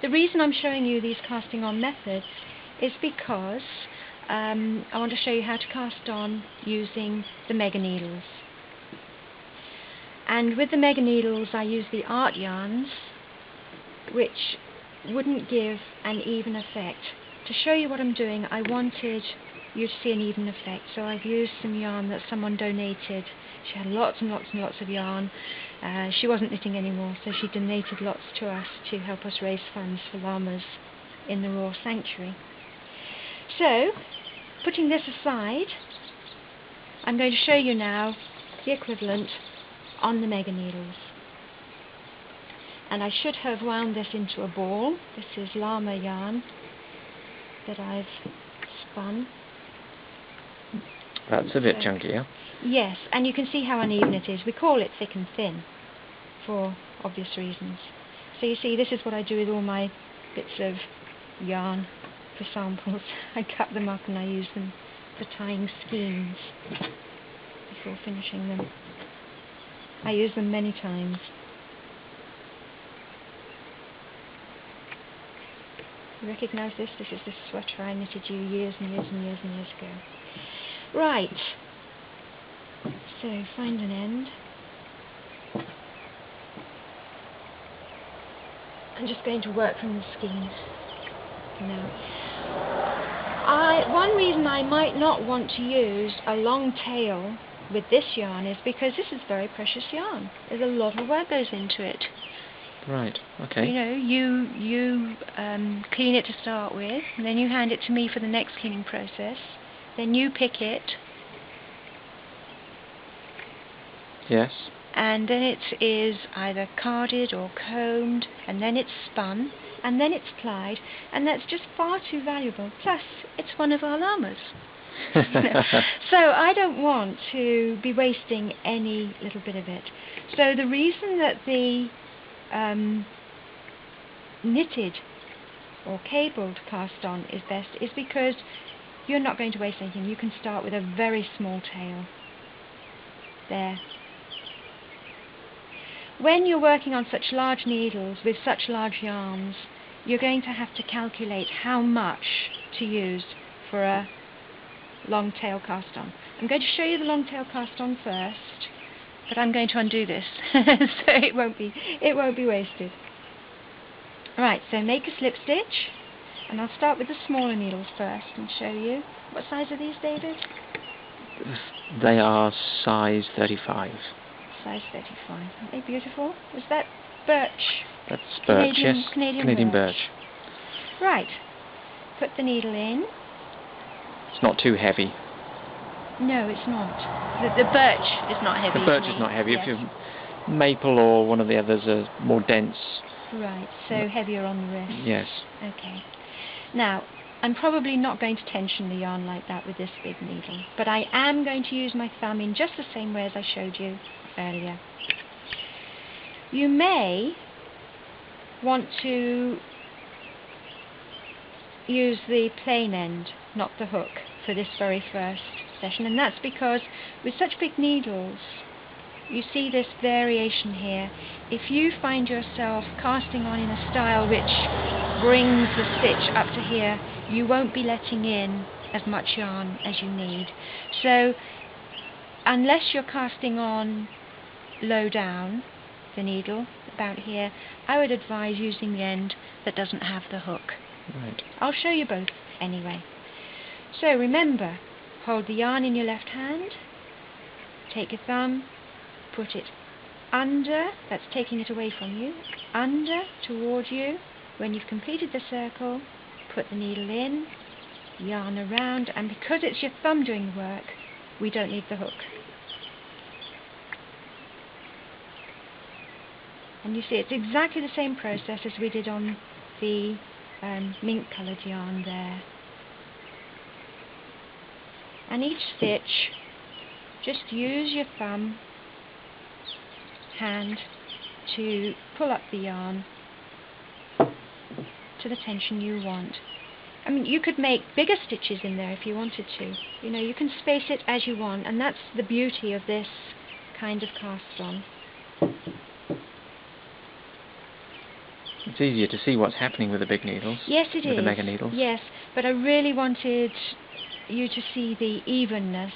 The reason I'm showing you these casting on methods is because I want to show you how to cast on using the mega needles. And with the mega needles I use the art yarns, which wouldn't give an even effect. To show you what I'm doing, I wanted you to see an even effect, so I've used some yarn that someone donated. She had lots and lots and lots of yarn. She wasn't knitting anymore, so she donated lots to us to help us raise funds for llamas in the Roar Sanctuary. So, putting this aside, I'm going to show you now the equivalent on the mega needles. And I should have wound this into a ball. This is llama yarn that I've spun. That's a bit chunky, yeah? Yes, and you can see how uneven it is. We call it thick and thin for obvious reasons. So you see, this is what I do with all my bits of yarn for samples. I cut them up and I use them for tying skeins before finishing them. I use them many times. You recognise this? This is the sweater I knitted you years and years and years and years ago. Right, so find an end. I'm just going to work from the skein now. One reason I might not want to use a long tail with this yarn is because this is very precious yarn. There's a lot of work goes into it. Right, okay. You know, you clean it to start with, and then you hand it to me for the next cleaning process. Then you pick it. Yes. And then it is either carded or combed, and then it's spun, and then it's plied, and that's just far too valuable. Plus, it's one of our llamas. You know? So I don't want to be wasting any little bit of it. So the reason that the knitted or cabled cast on is best is because you're not going to waste anything. You can start with a very small tail. There. When you're working on such large needles with such large yarns, you're going to have to calculate how much to use for a long tail cast on. I'm going to show you the long tail cast on first, but I'm going to undo this so it won't be wasted. Right, so make a slip stitch, and I'll start with the smaller needles first and show you. What size are these, David? They are size 35. Size 35. Aren't they beautiful? Is that birch? That's birch, yes. Canadian birch. Right. Put the needle in. It's not too heavy. No, it's not. The birch is not heavy. The birch is not heavy. Yes. If you maple or one of the others are more dense. Right, so heavier on the wrist. Yes. Okay. Now, I'm probably not going to tension the yarn like that with this big needle, but I am going to use my thumb in just the same way as I showed you earlier. You may want to use the plain end, not the hook, for this very first session, and that's because with such big needles you see this variation here. If you find yourself casting on in a style which brings the stitch up to here, you won't be letting in as much yarn as you need. So unless you're casting on low down the needle, about here, I would advise using the end that doesn't have the hook. Right. I'll show you both anyway. So remember, hold the yarn in your left hand, take your thumb, put it under, that's taking it away from you, under toward you. When you've completed the circle, put the needle in, yarn around, and because it's your thumb doing the work, we don't need the hook. And you see it's exactly the same process as we did on the mink coloured yarn there. And each stitch, just use your thumb hand to pull up the yarn to the tension you want. I mean, you could make bigger stitches in there if you wanted to. You know, you can space it as you want, and that's the beauty of this kind of cast on. It's easier to see what's happening with the big needles. Yes, it is. With the mega needles. Yes, but I really wanted you to see the evenness,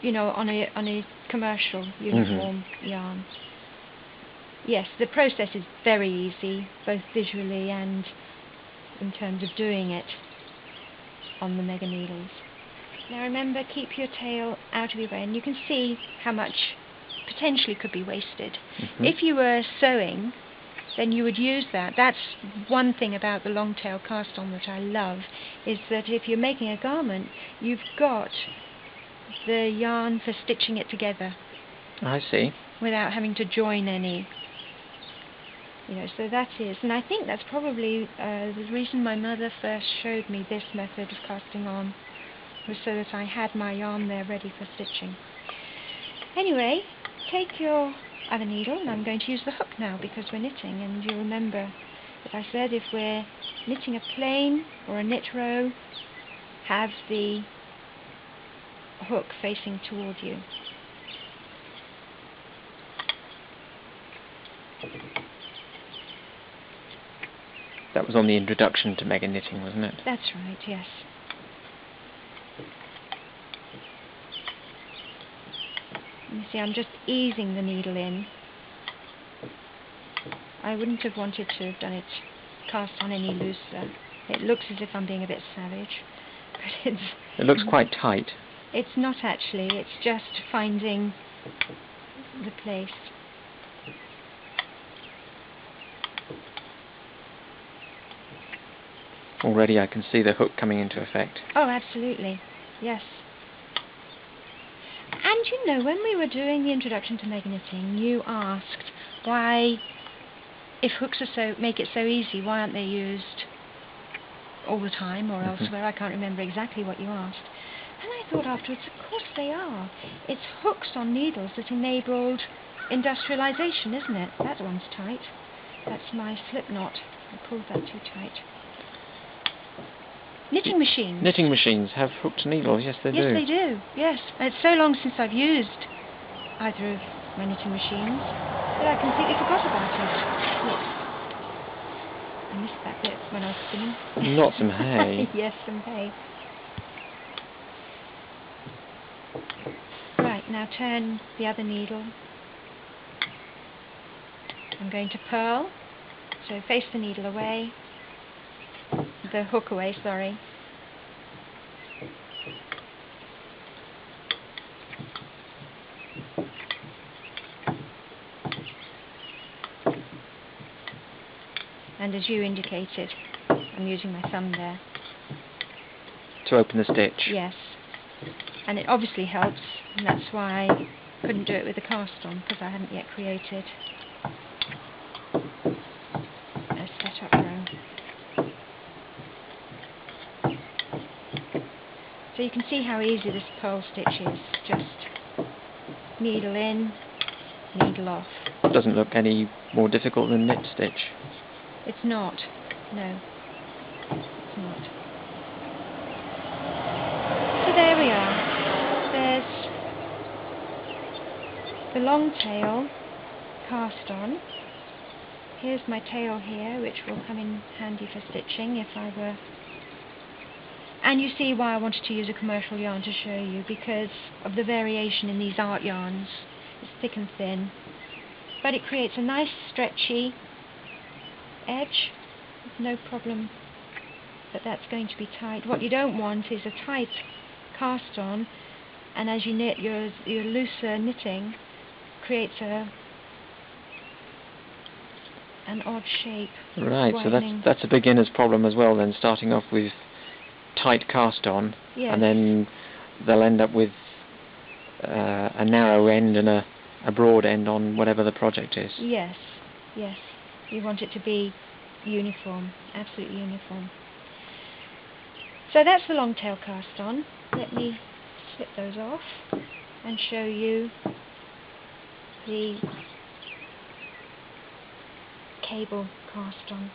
you know, on a commercial uniform yarn. Yes, the process is very easy, both visually and in terms of doing it on the mega needles. Now remember, keep your tail out of your way, and you can see how much potentially could be wasted. If you were sewing, then you would use that. That's one thing about the long tail cast on that I love, is that if you're making a garment, you've got the yarn for stitching it together. I see. Without having to join any. You know, so that is, and I think that's probably the reason my mother first showed me this method of casting on, was so that I had my yarn there ready for stitching. Anyway, take your other needle, and I'm going to use the hook now because we're knitting, and you'll remember that I said if we're knitting a plain or a knit row, have the hook facing toward you. That was on the introduction to mega knitting, wasn't it? That's right, yes. You see, I'm just easing the needle in. I wouldn't have wanted to have done it cast on any looser. It looks as if I'm being a bit savage, but it looks quite tight. It's not actually, it's just finding the place. Already I can see the hook coming into effect. Oh, absolutely, yes. And you know, when we were doing the introduction to mega knitting, you asked why, if hooks are make it so easy, why aren't they used all the time or elsewhere? I can't remember exactly what you asked. And I thought afterwards, of course they are. It's hooks on needles that enabled industrialization, isn't it? That one's tight. That's my slip knot. I pulled that too tight. Knitting machines. Knitting machines have hooked needles, yes they do. Yes, they do, yes. It's so long since I've used either of my knitting machines that I completely forgot about it. Look, I missed that bit when I was spinning. Not some hay. Yes, some hay. Right, now turn the other needle. I'm going to purl, so face the needle away. The hook away, sorry. And as you indicated, I'm using my thumb there. To open the stitch? Yes. And it obviously helps, and that's why I couldn't do it with the cast on, because I hadn't yet created a setup row. So you can see how easy this purl stitch is. Just needle in, needle off. It doesn't look any more difficult than knit stitch. It's not. No. It's not. So there we are. There's the long tail cast on. Here's my tail here, which will come in handy for stitching if I were... And you see why I wanted to use a commercial yarn to show you, because of the variation in these art yarns. It's thick and thin, but it creates a nice stretchy edge. No problem that that's going to be tight. What you don't want is a tight cast on, and as you knit, your looser knitting creates an odd shape. Right, widening. so that's a beginner's problem as well then, starting off with tight cast on, yes. And then they'll end up with a narrow end and a broad end on whatever the project is. Yes, yes. You want it to be uniform, absolutely uniform. So that's the long tail cast on. Let me slip those off and show you the cable cast on.